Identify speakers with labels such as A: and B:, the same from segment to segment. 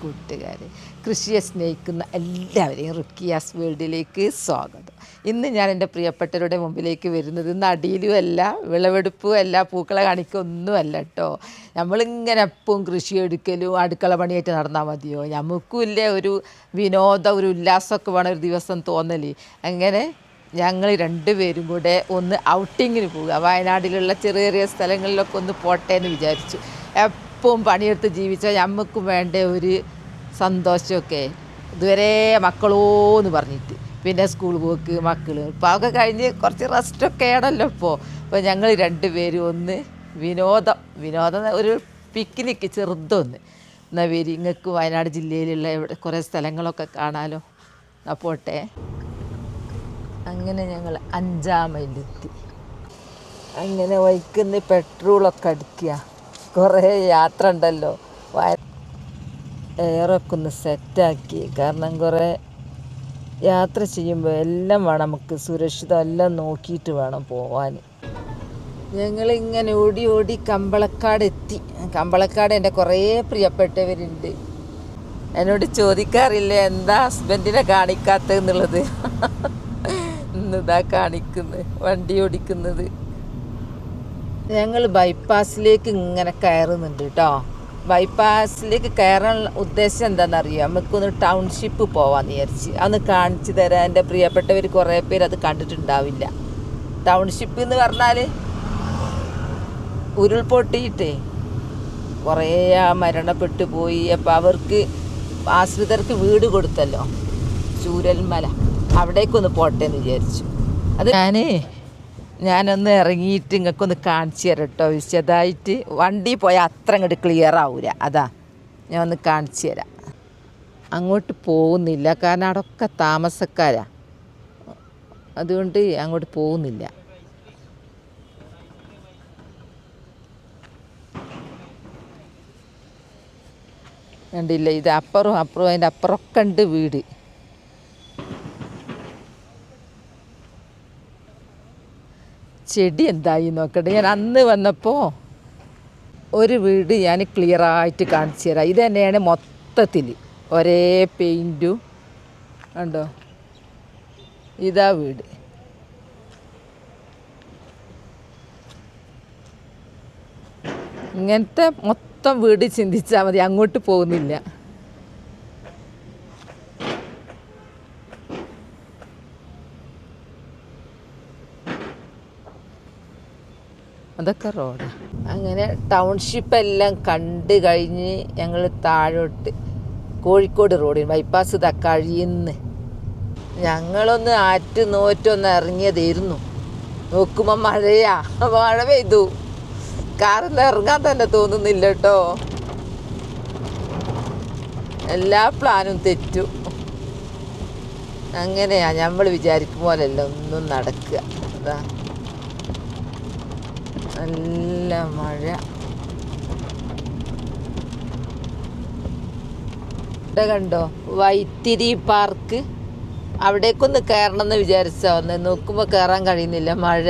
A: കൂട്ടുകാരെ, കൃഷിയെ സ്നേഹിക്കുന്ന എല്ലാവരെയും റുക്കിയാസ് വേൾഡിലേക്ക് സ്വാഗതം. ഇന്ന് ഞാൻ എൻ്റെ പ്രിയപ്പെട്ടവരുടെ മുമ്പിലേക്ക് വരുന്നത് നടിയിലും അല്ല, വിളവെടുപ്പും അല്ല, പൂക്കളെ കാണിക്കൊന്നുമല്ല കേട്ടോ. നമ്മളിങ്ങനെ എപ്പോഴും കൃഷി എടുക്കലും അടുക്കള പണിയായിട്ട് നടന്നാൽ മതിയോ? നമുക്കും ഇല്ലേ ഒരു വിനോദം, ഒരു ഉല്ലാസമൊക്കെ വേണം ഒരു ദിവസം തോന്നല്. അങ്ങനെ ഞങ്ങൾ രണ്ടുപേരും കൂടെ ഒന്ന് ഔട്ടിങ്ങിന് പോവുക. വയനാട്ടിലുള്ള ചെറിയ ചെറിയ സ്ഥലങ്ങളിലൊക്കെ ഒന്ന് പോട്ടെ എന്ന് വിചാരിച്ചു. എപ്പോഴും പണിയെടുത്ത് ജീവിച്ചാൽ നമുക്കും വേണ്ട ഒരു സന്തോഷമൊക്കെ. ഇതുവരെ മക്കളോന്ന് പറഞ്ഞിട്ട് പിന്നെ സ്കൂൾ പോക്ക്, മക്കൾ ഇപ്പോൾ അതൊക്കെ കഴിഞ്ഞ് കുറച്ച് റെസ്റ്റൊക്കെ ആണല്ലോ ഇപ്പോൾ ഞങ്ങൾ രണ്ടുപേരും ഒന്ന് വിനോദം ഒരു പിക്നിക്ക് ചെറുതൊന്ന്. എന്നാൽ വരി, നിങ്ങൾക്ക് വയനാട് ജില്ലയിലുള്ള ഇവിടെ കുറേ സ്ഥലങ്ങളൊക്കെ കാണാമല്ലോ. എന്നാൽ പോട്ടെ. അങ്ങനെ ഞങ്ങൾ 5-ാം മൈലെത്തി. അങ്ങനെ വൈക്കുന്ന പെട്രോളൊക്കെ അടിക്കുക. കുറേ യാത്ര ഉണ്ടല്ലോ. എയറൊക്കെ ഒന്ന് സെറ്റാക്കി. കാരണം കുറേ യാത്ര ചെയ്യുമ്പോൾ എല്ലാം വേണം നമുക്ക് സുരക്ഷിതം എല്ലാം നോക്കിയിട്ട് വേണം പോവാൻ. ഞങ്ങളിങ്ങനെ ഓടി ഓടി കമ്പളക്കാട് എത്തി. കമ്പളക്കാട് എൻ്റെ കുറേ പ്രിയപ്പെട്ടവരുണ്ട്. എന്നോട് ചോദിക്കാറില്ല എന്താ ഹസ്ബൻഡിനെ കാണിക്കാത്തതെന്നുള്ളത്. ഇന്നിതാ കാണിക്കുന്നത്, വണ്ടി ഓടിക്കുന്നത്. ഞങ്ങൾ ബൈപ്പാസിലേക്ക് ഇങ്ങനെ കയറുന്നുണ്ട് കേട്ടോ. ബൈപ്പാസിലേക്ക് കയറാനുള്ള ഉദ്ദേശം എന്താണെന്നറിയാം? നമുക്കൊന്ന് ടൗൺഷിപ്പ് പോവാമെന്ന് വിചാരിച്ച്. അതൊന്ന് കാണിച്ചു തരാം. എൻ്റെ പ്രിയപ്പെട്ടവർ കുറേ പേര് അത് കണ്ടിട്ടുണ്ടാവില്ല. ടൗൺഷിപ്പ് എന്ന് പറഞ്ഞാൽ ഉരുൾപൊട്ടിയിട്ടേ കുറേ മരണപ്പെട്ടു പോയി. അപ്പോൾ അവർക്ക് ആശ്രിതർക്ക് വീട് കൊടുത്തല്ലോ, ചൂരൽമല. അവിടേക്കൊന്ന് പോട്ടെ എന്ന് വിചാരിച്ചു. അത് ഞാനൊന്ന് ഇറങ്ങിയിട്ട് നിങ്ങൾക്കൊന്ന് കാണിച്ചു തരാം കേട്ടോ. വിശദമായിട്ട് വണ്ടി പോയാൽ അത്ര അങ്ങോട്ട് ക്ലിയർ ആവില്ല. അതാ ഞാൻ ഒന്ന് കാണിച്ചു തരാം. അങ്ങോട്ട് പോകുന്നില്ല, കാരണം അവിടെയൊക്കെ താമസക്കാരാ. അതുകൊണ്ട് അങ്ങോട്ട് പോകുന്നില്ല. കണ്ടില്ല, ഇത് അപ്പുറവും അതിൻ്റെ അപ്പുറമൊക്കെ ഉണ്ട് വീട്. ചെടി എന്തായി നോക്കട്ടെ. ഞാൻ അന്ന് വന്നപ്പോൾ ഒരു വീട് ഞാൻ ക്ലിയറായിട്ട് കാണിച്ചു തരാം. ഇത് തന്നെയാണ് മൊത്തത്തിൽ ഒരേ പെയിൻറ്റും കണ്ടോ. ഇതാ വീട്. ഇങ്ങനത്തെ മൊത്തം വീട് ചിന്തിച്ചാൽ മതി, അങ്ങോട്ട് പോകുന്നില്ല. അതൊക്കെ റോഡാണ്. അങ്ങനെ ടൗൺഷിപ്പ് എല്ലാം കണ്ട് കഴിഞ്ഞ് ഞങ്ങൾ താഴോട്ട് കോഴിക്കോട് റോഡിൽ ബൈപ്പാസ് കഴിയുന്ന് ഞങ്ങളൊന്ന് നോറ്റൊന്ന് ഇറങ്ങിയതായിരുന്നു. നോക്കുമ്പോൾ മഴയാ, മഴ പെയ്തു. കാറിന്ന് ഇറങ്ങാൻ തന്നെ തോന്നുന്നില്ല കേട്ടോ. എല്ലാ പ്ലാനും തെറ്റു. അങ്ങനെയാ നമ്മൾ വിചാരിക്കും പോലെയല്ല ഒന്നും നടക്കുക. അതാ നല്ല മഴ. ഇവിടെ കണ്ടോ വൈത്തിരി പാർക്ക്. അവിടേക്കൊന്ന് കയറണം എന്ന് വിചാരിച്ചാൽ വന്ന് നോക്കുമ്പോൾ കയറാൻ കഴിയുന്നില്ല, മഴ.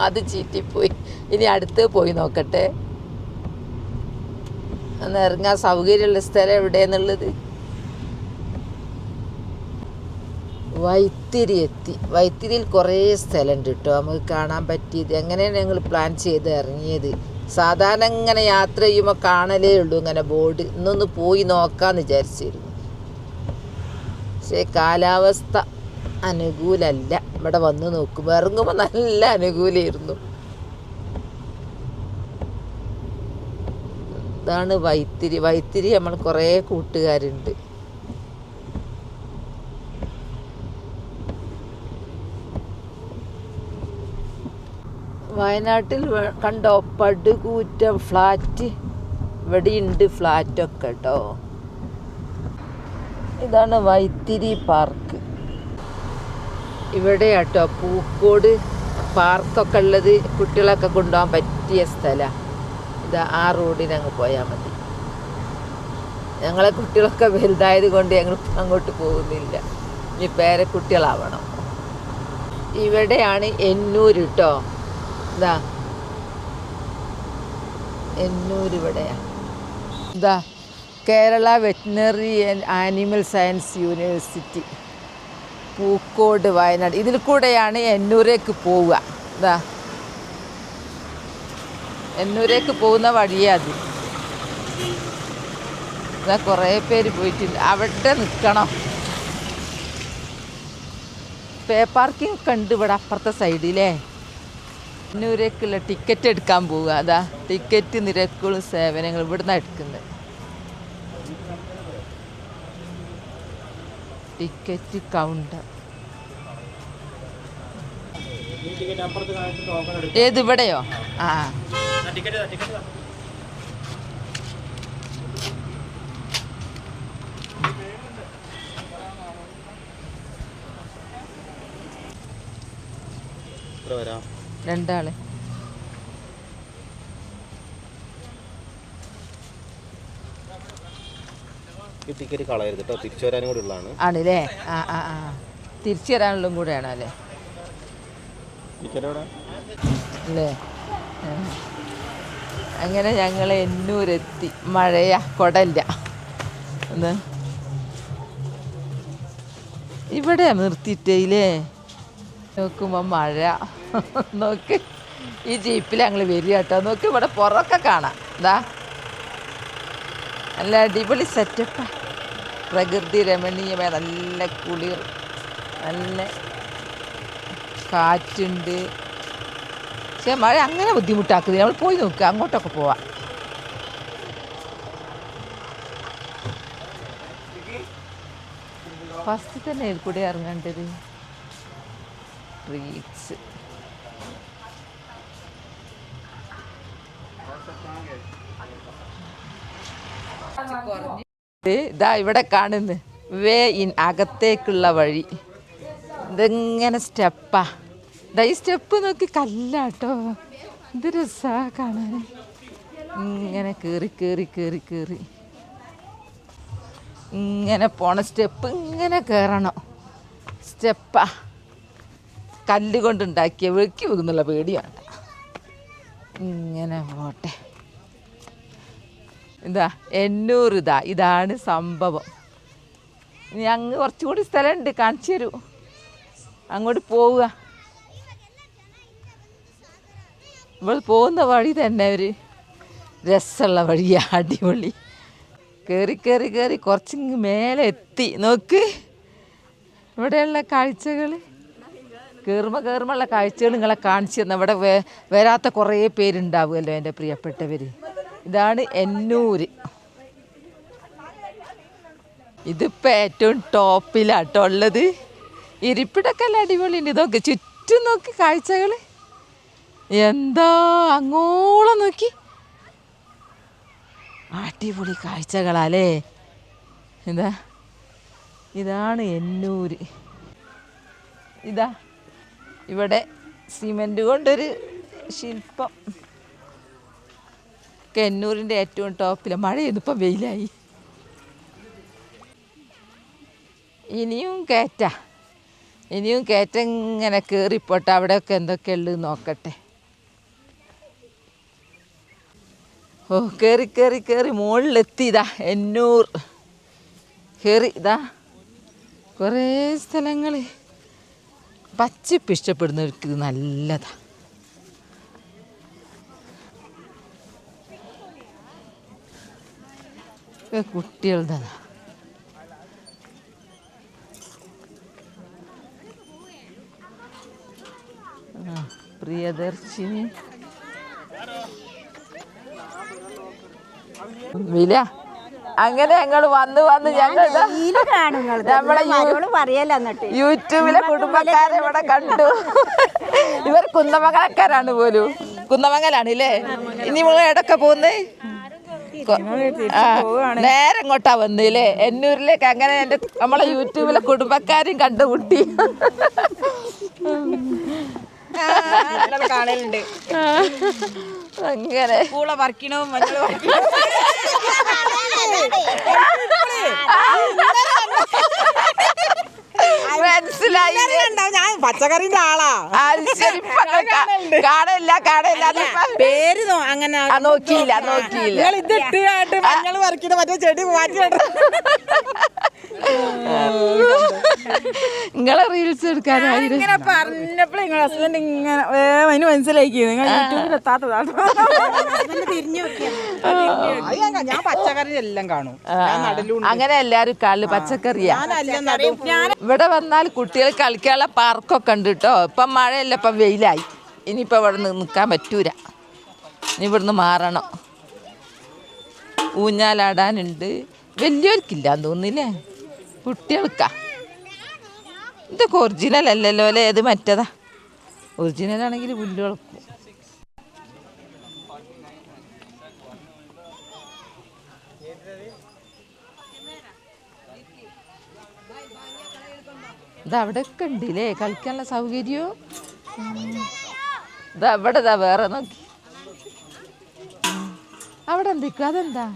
A: അത് ചീറ്റിപ്പോയി. ഇനി അടുത്ത് പോയി നോക്കട്ടെ. ഒന്ന് ഇറങ്ങാൻ സൗകര്യമുള്ള സ്ഥലം എവിടെയെന്നുള്ളത്. വൈത്തിരി എത്തി. വൈത്തിരിയിൽ കുറേ സ്ഥലമുണ്ട് കേട്ടോ നമുക്ക് കാണാൻ പറ്റിയത്. എങ്ങനെയാണ് ഞങ്ങൾ പ്ലാൻ ചെയ്ത് ഇറങ്ങിയത്. സാധാരണ ഇങ്ങനെ യാത്ര ചെയ്യുമ്പോൾ കാണലേ ഉള്ളൂ ഇങ്ങനെ ബോർഡ്. ഇന്നൊന്ന് പോയി നോക്കാമെന്ന് വിചാരിച്ചിരുന്നു. പക്ഷേ കാലാവസ്ഥ അനുകൂലമല്ല. ഇവിടെ വന്ന് നോക്കുമ്പോൾ ഇറങ്ങുമ്പോൾ നല്ല അനുകൂലമായിരുന്നു. ഇതാണ് വൈത്തിരി നമ്മൾ കുറേ കൂട്ടുകാരുണ്ട്. വയനാട്ടിൽ കണ്ടോ പടുകൂറ്റം ഫ്ലാറ്റ്. ഇവിടെയുണ്ട് ഫ്ലാറ്റൊക്കെ കേട്ടോ. ഇതാണ് വൈത്തിരി പാർക്ക്. ഇവിടെ കേട്ടോ പൂക്കോട് പാർക്കൊക്കെ ഉള്ളത്. കുട്ടികളൊക്കെ കൊണ്ടുപോകാൻ പറ്റിയ സ്ഥലമാണ്. ഇതാ ആ റോഡിന് അങ്ങ് പോയാൽ മതി. ഞങ്ങളെ കുട്ടികളൊക്കെ വലുതായത് കൊണ്ട് ഞങ്ങൾ അങ്ങോട്ട് പോകുന്നില്ല. ഇനി പേരക്കുട്ടികളാവണം. ഇവിടെയാണ് എന്നൂര് കേട്ടോ. ഇതാ എന്നൂര് ഇവിടെയാണ്. ഇതാ Kerala veterinary and animal science university, Pookode, Wayanad. ഇതിൽ കൂടെയാണ് എന്നൂരേക്ക് പോവുക. ഇതാ എന്നൂരേക്ക് പോകുന്ന വഴിയാ അത്. ഇതാ കുറേ പേര് പോയിട്ടുണ്ട്. അവിടെ നിൽക്കണം. പേ പാർക്കിംഗ് ഒക്കെ ഉണ്ട് ഇവിടെ അപ്പുറത്തെ സൈഡിലേ. എന്നൂരേക്കുള്ള ടിക്കറ്റ് എടുക്കാൻ പോവുക. അതാ ടിക്കറ്റ് നിരക്കുകളും സേവനങ്ങളും ഇവിടുന്ന് എടുക്കുന്നത്. ടിക്കറ്റ് കൗണ്ടർ ഏത് ഇവിടെയോ? ആ രണ്ടാള്.
B: ടിക്കറ്റ് കളയരുത് കേട്ടോ, തിരിച്ചു വരാനും കൂടി ഉള്ളതാണ്.
A: ആണല്ലേ? ആ ആ ആ തിരിച്ചു വരാനുള്ളതും കൂടെയാണോ അല്ലേ? അല്ലേ? അങ്ങനെ ഞങ്ങൾ എന്നൂരെത്തി. മഴയാ, കൊടല്ല. ഒന്ന് ഇവിടെ നിർത്തിയിട്ടേയില്ലേ? നോക്കുമ്പോൾ മഴ. നോക്ക്, ഈ ജീപ്പിൽ ഞങ്ങൾ വരിക കേട്ടോ. നോക്ക്, ഇവിടെ പുറമൊക്കെ കാണാം. എന്താ നല്ല അടിപൊളി സെറ്റപ്പാ. പ്രകൃതി രമണീയമായ നല്ല കുളിർ, നല്ല കാറ്റുണ്ട്. പക്ഷേ മഴ അങ്ങനെ ബുദ്ധിമുട്ടാക്കുന്നത്. നമ്മൾ പോയി നോക്കുക, അങ്ങോട്ടൊക്കെ പോവാം. ഫസ്റ്റ് തന്നെ കൂടെ ഇറങ്ങേണ്ടത് ട്രീറ്റ്സ്. ഇതാ ഇവിടെ കാണുന്നു വേ ഇൻ, അകത്തേക്കുള്ള വഴി. ഇതെങ്ങനെ സ്റ്റെപ്പാ. ഇതാ ഈ സ്റ്റെപ്പ് നോക്കി, കല്ലാട്ടോ. ഇത് രസാ കാണാൻ. ഇങ്ങനെ കയറി കയറി കയറി കയറി ഇങ്ങനെ പോണ സ്റ്റെപ്പ്. ഇങ്ങനെ കയറണം. സ്റ്റെപ്പാ, കല്ല് കൊണ്ടുണ്ടാക്കിയ. വെക്കി വെക്കുന്നുള്ള പേടിയാണ്. ഇങ്ങനെ പോട്ടെ. ഇതാ എന്നൂർ. ഇതാണ് സംഭവം. ഇനി അങ്ങ് കുറച്ചുകൂടി സ്ഥലമുണ്ട്, കാണിച്ചു തരൂ. അങ്ങോട്ട് പോവുക. ഇവിടെ പോകുന്ന വഴി തന്നെ ഒരു രസമുള്ള വഴിയാ, അടിപൊളി. കയറി കയറി കയറി കുറച്ചിങ്ങ് മേലെ എത്തി. നോക്ക് ഇവിടെയുള്ള കാഴ്ചകൾ. കയറുമ്പോൾ കാഴ്ചകൾ നിങ്ങളെ കാണിച്ചു തന്നെ. ഇവിടെ വരാത്ത കുറേ പേരുണ്ടാവുമല്ലോ എൻ്റെ പ്രിയപ്പെട്ടവർ. ഇതാണ് എന്നൂർ. ഇതിപ്പോൾ ഏറ്റവും ടോപ്പിലാട്ടോ ഉള്ളത്. ഇരിപ്പിടൊക്കെ അല്ല അടിപൊളിയുണ്ട്. ഇതൊക്കെ ചുറ്റും നോക്കി കാഴ്ചകൾ. എന്താ അങ്ങോളം നോക്കി, അടിപൊളി കാഴ്ചകളല്ലേ. ഇതാണ് എന്നൂർ. ഇതാ ഇവിടെ സിമൻറ്റ് കൊണ്ടൊരു ശില്പം. എന്നൂരിൻ്റെ ഏറ്റവും ടോപ്പിൽ. മഴയൊന്നും ഇപ്പം വെയിലായി. ഇനിയും കയറ്റം ഇങ്ങനെ കയറിപ്പോട്ടെ. അവിടെയൊക്കെ എന്തൊക്കെയുള്ളത് നോക്കട്ടെ. ഓ, കയറി കയറി കയറി മുകളിലെത്തി. ഇതാ എന്നൂർ കയറി. ഇതാ കുറേ സ്ഥലങ്ങൾ. പച്ചപ്പ് ഇഷ്ടപ്പെടുന്നവർക്ക് ഇത് നല്ലതാണ്. കുട്ടികളുടെ പ്രിയദർശിനി വില. അങ്ങനെ ഞങ്ങൾ വന്ന് ഞങ്ങൾ നമ്മളെ യൂട്യൂബിലെ കുടുംബക്കാരെ ഇവിടെ കണ്ടു. ഇവർ കുന്നമംഗലക്കാരാണ് പോലും. കുന്നമംഗലാണ് അല്ലേ? ഇനി നമ്മൾ എവിടൊക്കെ പോകുന്നേ? നേരെ ഇങ്ങോട്ടാ വന്നില്ലേ, എന്നൂരിലേക്ക്. അങ്ങനെ എൻ്റെ നമ്മളെ യൂട്യൂബിലെ കുടുംബക്കാരും കണ്ടുമുട്ടി.
C: കാണലുണ്ട്.
A: അങ്ങനെ മനസ്സിലായി. മനസ്സിലായി.
C: ഞാൻ പച്ചക്കറിന്റെ ആളാ.
A: കാടല്ല
C: പേര് അങ്ങനെ
A: നോക്കിയില്ല.
C: ഇതിട്ട് മഞ്ഞൾ പറിക്കുന്ന മറ്റേ ചെടി മാറ്റി.
A: നിങ്ങളെ റീൽസ് എടുക്കാനായിരുന്നു
C: ഇങ്ങനെ പറഞ്ഞപ്പോൾ നിങ്ങളുടെ ഹസ്ബൻഡ് ഇങ്ങനെ അതിന് മനസ്സിലാക്കി നിങ്ങൾ യൂട്യൂബിൽ എത്താത്തതാണ്. ഞാൻ പച്ചക്കറി എല്ലാം കാണും.
A: അങ്ങനെ എല്ലാരും കളി പച്ചക്കറിയാ. ഇവിടെ വന്നാൽ കുട്ടികൾ കളിക്കാനുള്ള പാർക്കൊക്കെ ഉണ്ട് കേട്ടോ. ഇപ്പം മഴയല്ല, ഇപ്പം വെയിലായി. ഇനിയിപ്പോൾ ഇവിടെ നിൽക്കാൻ പറ്റൂല. ഇനി ഇവിടുന്ന് മാറണം. ഊഞ്ഞാലാടാനുണ്ട്. വലിയവർക്കില്ലാന്ന് തോന്നില്ലേ, കുട്ടികൾക്കാ. ഇതൊക്കെ ഒറിജിനൽ അല്ലല്ലോ അല്ലേ? ഏത് മറ്റേതാ? ഒറിജിനൽ ആണെങ്കിൽ പുല്ലുകൾക്കും. ഇത് അവിടെയൊക്കെ ഉണ്ടല്ലേ കളിക്കാനുള്ള സൗകര്യവും. ഇതാ ഇവിടെ ഇതാ വേറെ നോക്കി. അവിടെ എന്തൊക്കെ അതെന്താ?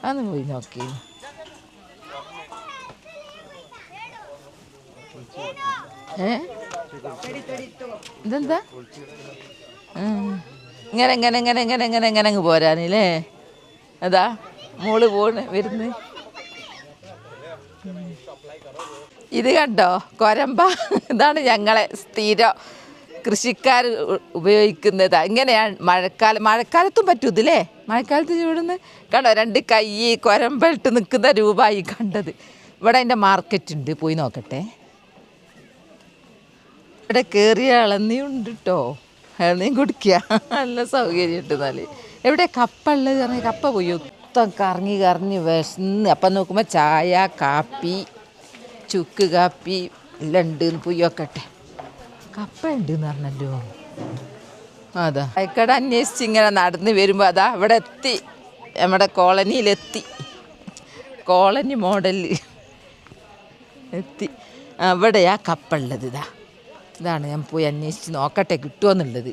A: അന്ന് പോയി നോക്കി. ഇതെന്താ ഇങ്ങനെ ഇങ്ങനെ ഇങ്ങനെ ഇങ്ങനെ ഇങ്ങനെ ഇങ്ങനെ അങ്ങ് പോരാനില്ലേ? അതാ മോള് പോണ് വരുന്ന്. ഇത് കണ്ടോ കൊരമ്പ? ഇതാണ് ഞങ്ങളെ സ്ഥിരം കൃഷിക്കാർ ഉപയോഗിക്കുന്നത്. ഇങ്ങനെയാണ് മഴക്കാലത്തും പറ്റും ഇതില്ലേ? മഴക്കാലത്ത് ഇവിടുന്ന് കണ്ടോ 2 കൈ കൊരമ്പിട്ട് നിൽക്കുന്ന രൂപമായി കണ്ടത്. ഇവിടെ അതിൻ്റെ മാർക്കറ്റ് ഉണ്ട്, പോയി നോക്കട്ടെ. ഇവിടെ കയറിയ ഇളനിയുണ്ട് കേട്ടോ. ഇളനിയും കുടിക്കുക, നല്ല സൗകര്യം ഉണ്ട്. നല്ല എവിടെ കപ്പ ഉള്ളത്? പറഞ്ഞാൽ കപ്പ പോയി മൊത്തം കറങ്ങി വിശന്ന്. അപ്പം നോക്കുമ്പോൾ ചായ, കാപ്പി, ചുക്ക് കാപ്പി എല്ലാം ഉണ്ട്. പോയി നോക്കട്ടെ. കപ്പ ഉണ്ടെന്ന് പറഞ്ഞല്ലോ. അതാ അയക്കട അന്വേഷിച്ച് ഇങ്ങനെ നടന്ന് വരുമ്പോൾ അതാ ഇവിടെ എത്തി. നമ്മുടെ കോളനിയിലെത്തി. കോളനി മോഡലിൽ എത്തി. അവിടെയാ കപ്പ ഉള്ളത്. ഇതാണ് ഞാൻ പോയി അന്വേഷിച്ച് നോക്കട്ടെ കിട്ടുമോയെന്നുള്ളത്.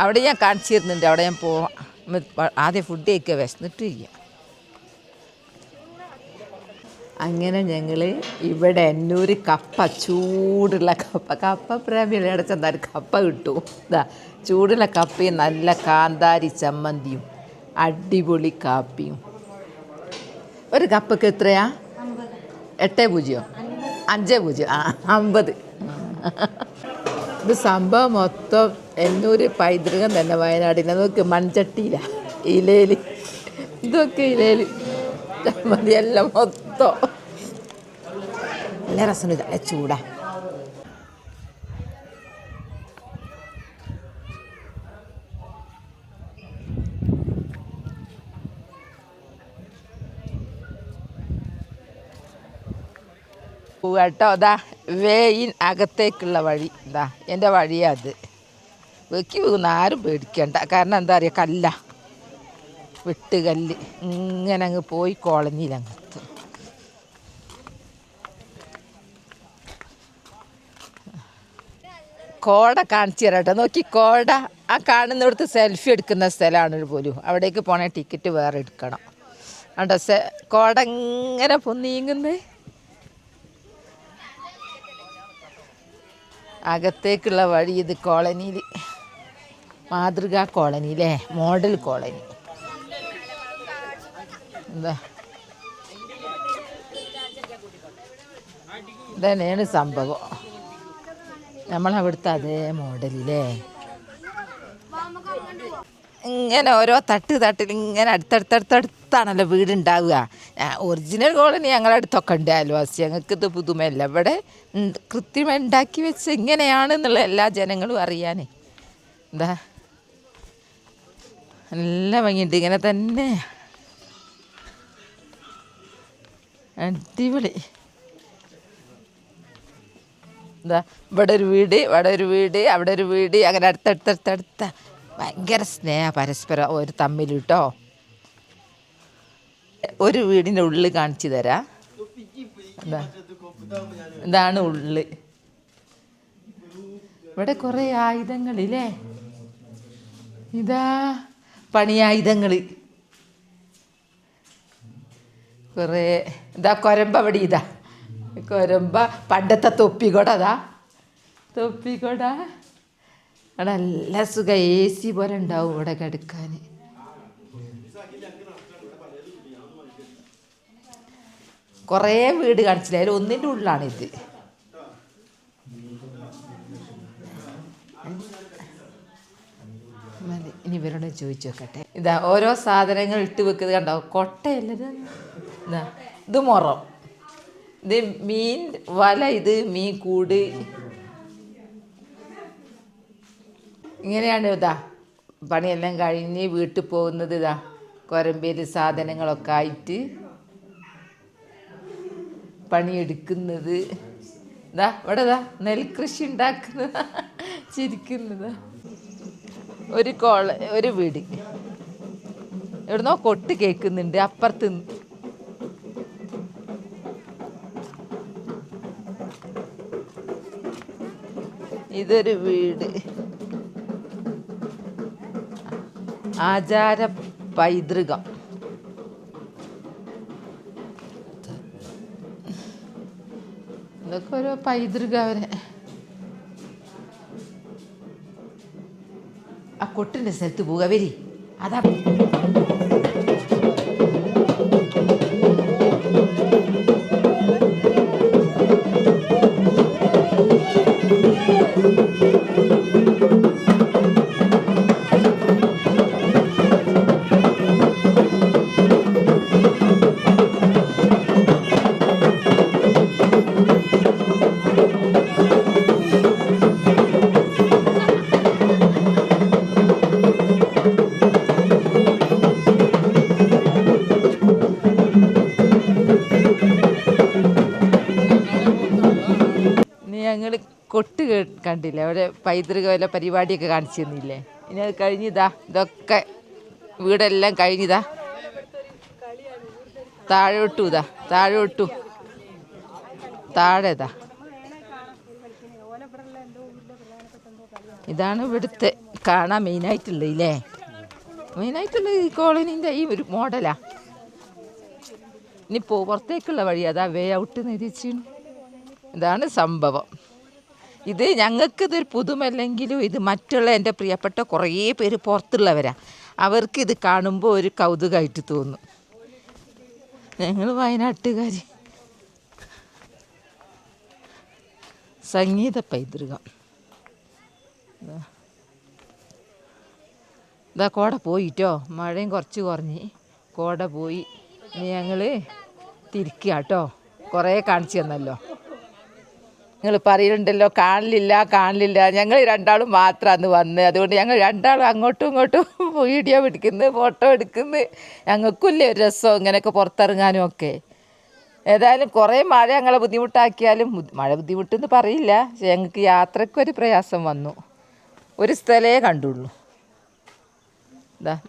A: അവിടെ ഞാൻ കാണിച്ചു തരുന്നുണ്ട്. അവിടെ ഞാൻ പോവാം. ആദ്യം ഫുഡ് കഴിക്കുക, വിശന്നിട്ടില്ല. അങ്ങനെ ഞങ്ങൾ ഇവിടെ എന്നൂര് കപ്പ, ചൂടുള്ള കപ്പ പ്രേമികൾ ഇവിടെ ചെന്നാൽ കപ്പ കിട്ടും. ഇതാ ചൂടുള്ള കപ്പയും നല്ല കാന്താരി ചമ്മന്തിയും അടിപൊളി കാപ്പിയും. ഒരു കപ്പക്ക് എത്രയാ? 8.0 5.0 50. ഇത് സംഭവം മൊത്തം എന്നൂര് പൈതൃകം തന്നെ വയനാടിനെ. നോക്ക് മൺചട്ടിയില, ഇലയിൽ, ഇതൊക്കെ ഇലയിൽ ചമ്മന്തിയെല്ലാം മൊത്തം നല്ല രസമുണ്ട്. നല്ല ചൂടാ. കേട്ടോ. അതാ വേയിൻ അകത്തേക്കുള്ള വഴി. ഇതാ എൻ്റെ വഴിയാ അത്. വെക്കി വീകുന്ന ആരും പേടിക്കണ്ട. കാരണം എന്താ പറയുക, കല്ല, വെട്ടുകല്ല്. ഇങ്ങനെ അങ്ങ് പോയി കോളനിയിലങ്ങത്ത്. കോട കാണിച്ചു തരാം കേട്ടോ. നോക്കി കോട. ആ കാണുന്നിടത്ത് സെൽഫി എടുക്കുന്ന സ്ഥലമാണ് പോലും. അവിടേക്ക് പോണേ ടിക്കറ്റ് വേറെ എടുക്കണം. കേട്ടോ കോട ഇങ്ങനെ നീങ്ങുന്നത്. അകത്തേക്കുള്ള വഴി. ഇത് കോളനിയിൽ, മാതൃകാ കോളനിയിലെ മോഡൽ കോളനി. എന്താ ഇതന്നെയാണ് സംഭവം. നമ്മളവിടുത്തെ അതേ മോഡലില്ലേ. ഇങ്ങനെ ഓരോ തട്ടിൽ ഇങ്ങനെ അടുത്തടുത്താണല്ലോ വീടുണ്ടാവുക. ഒറിജിനൽ കോളനി ഞങ്ങളുടെ അടുത്തൊക്കെ ഉണ്ട്, അയൽവാസി. ഞങ്ങൾക്ക് ഇത് പുതുമയല്ല. ഇവിടെ കൃത്രിമം ഉണ്ടാക്കി വെച്ച് ഇങ്ങനെയാണെന്നുള്ള എല്ലാ ജനങ്ങളും അറിയാനേ. എന്താ നല്ല ഭംഗിയുണ്ട്. ഇങ്ങനെ തന്നെ അടിപൊളി. എന്താ ഇവിടെ ഒരു വീട്, ഇവിടെ ഒരു വീട്, അവിടെ ഒരു വീട്, അങ്ങനെ അടുത്തടുത്തടുത്ത ഭയങ്കര സ്നേഹ പരസ്പരം ഒരു തമ്മിൽ കേട്ടോ. ഒരു വീടിൻ്റെ ഉള്ളിൽ കാണിച്ചു തരാം. ഇതാണ് ഉള്ളിൽ. ഇവിടെ കുറേ ആയുധങ്ങളില്ലേ. ഇതാ പണിയായുധങ്ങൾ കുറേ. ഇതാ കൊരമ്പടി. ഇതാ കൊരമ്പ പണ്ടത്തെ തൊപ്പിക്കൊട അതാ തൊപ്പിക്കൊട അവിടെ നല്ല സുഖം AC പോലെ ഉണ്ടാവും ഇവിടെ കിടക്കാൻ. കുറേ വീട് കാണിച്ചില്ല, അതിൽ ഒന്നിൻ്റെ ഉള്ളിലാണിത്. ഇനി ഇവരോട് ചോദിച്ചു നോക്കട്ടെ. ഇതാ ഓരോ സാധനങ്ങൾ ഇട്ട് വെക്കുന്നത് കണ്ടോ, കൊട്ടയല്ലത്. ഇത് മുറം, ഇത് മീൻ വല, ഇത് മീൻ കൂട്. ഇങ്ങനെയാണ് ഇതാ പണിയെല്ലാം കഴിഞ്ഞ് വീട്ടിൽ പോകുന്നത്. ഇതാ കൊരമ്പയിൽ സാധനങ്ങളൊക്കെ ആയിട്ട് പണിയെടുക്കുന്നത്. ഇതാ ഇവിടെ ഇതാ നെൽകൃഷി ഉണ്ടാക്കുന്നത് ചിരിക്കുന്നത്. ഒരു വീട് എവിടുന്നോ കൊട്ട് കേൾക്കുന്നുണ്ട് അപ്പുറത്ത്. ഇതൊരു വീട്, ആചാര പൈതൃകം. ഇതൊക്കെ ഓരോ പൈതൃകം. അവരെ ആ കൊട്ടിൻ്റെ സ്ഥലത്ത് പോവുക വരി. അതാ ഞങ്ങൾ കൊട്ട് കണ്ടില്ലേ, അവിടെ പൈതൃക വല്ല പരിപാടിയൊക്കെ കാണിച്ചു തന്നില്ലേ. ഇനി അത് കഴിഞ്ഞിതാ ഇതൊക്കെ വീടെല്ലാം കഴിഞ്ഞിതാ താഴോട്ടു. ഇതാ താഴോട്ടു താഴെതാ. ഇതാണ് ഇവിടുത്തെ കാണാൻ മെയിനായിട്ടുള്ളത് ഇല്ലേ. മെയിനായിട്ടുള്ളത് ഈ കോളനീൻ്റെ ഈ ഒരു മോഡലാ. ഇനി പുറത്തേക്കുള്ള വഴി അതാ വേ ഔട്ട് നിരീച്ചു. ഇതാണ് സംഭവം. ഇത് ഞങ്ങൾക്കിതൊരു പുതുമല്ലെങ്കിലും ഇത് മറ്റുള്ള എൻ്റെ പ്രിയപ്പെട്ട കുറേ പേര് പുറത്തുള്ളവരാണ്. അവർക്ക് ഇത് കാണുമ്പോൾ ഒരു കൗതുകമായിട്ട് തോന്നും. ഞങ്ങൾ വയനാട്ടുകാർ. സംഗീത പൈതൃകം. ഇതാ കോട പോയിട്ടോ, മഴയും കുറച്ച് കുറഞ്ഞ് കോട പോയി. ഇനി ഞങ്ങൾ തിരിക്കുക കേട്ടോ. കുറേ കാണിച്ചു തന്നല്ലോ. നിങ്ങൾ പറയുന്നുണ്ടല്ലോ കാണില്ല. ഞങ്ങൾ രണ്ടാളും മാത്രമാണ് വന്ന്. അതുകൊണ്ട് ഞങ്ങൾ രണ്ടാളും അങ്ങോട്ടും ഇങ്ങോട്ടും വീഡിയോ പിടിക്കുന്നു, ഫോട്ടോ എടുക്കുന്നു. ഞങ്ങൾക്കില്ലേ ഒരു രസം ഇങ്ങനെയൊക്കെ പുറത്തിറങ്ങാനും ഒക്കെ. ഏതായാലും കുറേ മഴ ഞങ്ങളെ ബുദ്ധിമുട്ടാക്കിയാലും, മഴ ബുദ്ധിമുട്ടെന്ന് പറയില്ല, പക്ഷെ ഞങ്ങൾക്ക് യാത്രയ്ക്കൊരു പ്രയാസം വന്നു. ഒരു സ്ഥലമേ കണ്ടുള്ളൂ.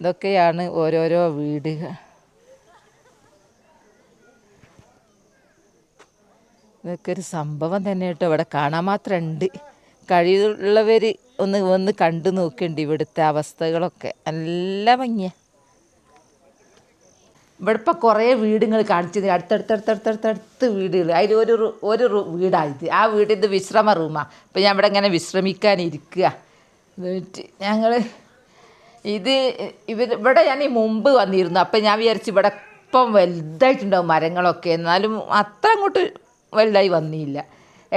A: ഇതൊക്കെയാണ് ഓരോരോ വീടുകൾ. ഇതൊക്കെ ഒരു സംഭവം തന്നെ കേട്ടോ. ഇവിടെ കാണാൻ മാത്രം ഉണ്ട്. കഴിവുള്ളവർ ഒന്ന് കണ്ടു നോക്കുന്നുണ്ട് ഇവിടുത്തെ അവസ്ഥകളൊക്കെ. നല്ല ഭംഗിയാണ്. ഇവിടെ ഇപ്പം കുറേ വീടുകൾ കാണിച്ചത്, അടുത്തടുത്തടുത്തടുത്തടുത്ത് വീടുകൾ. അതിൽ ഒരു വീടായത്. ആ വീടിൻ്റെ വിശ്രമ റൂമാണ്. അപ്പം ഞാൻ ഇവിടെ ഇങ്ങനെ വിശ്രമിക്കാനിരിക്കുക. എന്നിട്ട് ഞങ്ങൾ ഇവിടെ ഞാൻ ഈ മുമ്പ് വന്നിരുന്നു. അപ്പം ഞാൻ വിചാരിച്ചു ഇവിടെ ഇപ്പം വലുതായിട്ടുണ്ടാവും മരങ്ങളൊക്കെ, എന്നാലും അത്ര അങ്ങോട്ട് വലുതായി വന്നില്ല.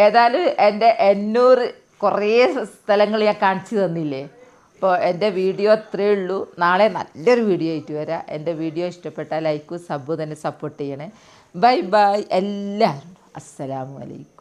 A: ഏതായാലും എൻ്റെ 800 കുറേ സ്ഥലങ്ങൾ ഞാൻ കാണിച്ചു തന്നില്ലേ. അപ്പോൾ എൻ്റെ വീഡിയോ അത്രയേ ഉള്ളൂ. നാളെ നല്ലൊരു വീഡിയോ ആയിട്ട് വരാം. എൻ്റെ വീഡിയോ ഇഷ്ടപ്പെട്ടാൽ ലൈക്കും സബ്ബും തന്നെ സപ്പോർട്ട് ചെയ്യണേ. ബൈ ബൈ എല്ലാവരും. അസ്സലാമു അലൈക്കും.